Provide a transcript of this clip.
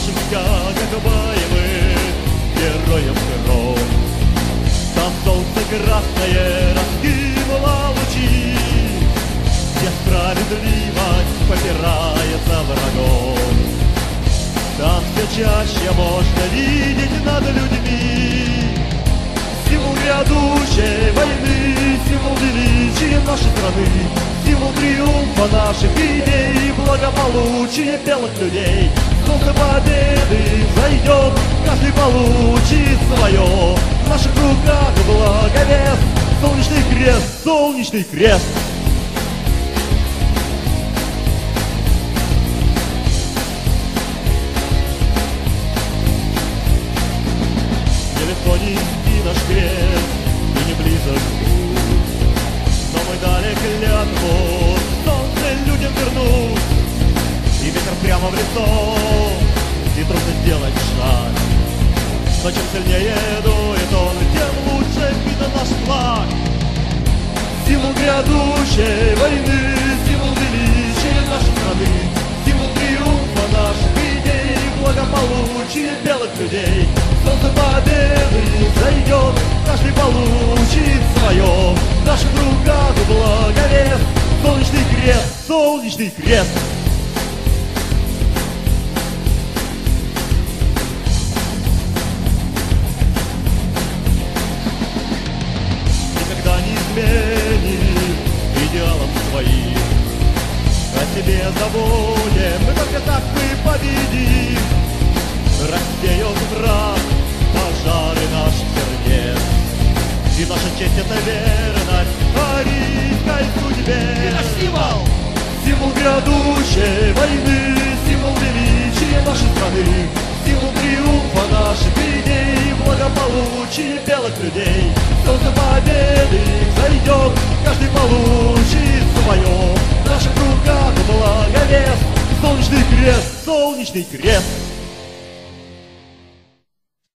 наших как боевых героев кровь. Там солнце красное раскинуло лучи, где справедливость попирается врагом. Там все чаще можно видеть над людьми символ грядущей войны, символ величия нашей страны, символ триумфа наших идей, благополучия белых людей. Солнце победы зайдет, каждый получит свое. В наших руках благовест, солнечный крест, солнечный крест. Нелегко нести наш крест, и не близок путь, но мы дали клятву солнце людям вернуть. И ветер прямо в лицо, и трудно сделать шаг. Но чем сильнее дует он, тем лучше видно наш флаг. Символ грядущей войны, символ величия нашей страны, символ триумфа наших идей, благополучия белых людей. Солнце победы зайдет, каждый получит свое. В наших руках благовест, солнечный крест, солнечный крест. Никогда не изменим идеалам своим, о себе забудем, мы только так мы победим. Рассеет враг пожары наших сердец, и наша честь — это верность арийской судьбе. И наш символ, символ грядущей войны, символ величия нашей страны, символ триумфа наших идей, благополучия белых людей. Солнце победы зайдет, каждый получит свое. В наших руках благовест, солнечный крест, солнечный крест.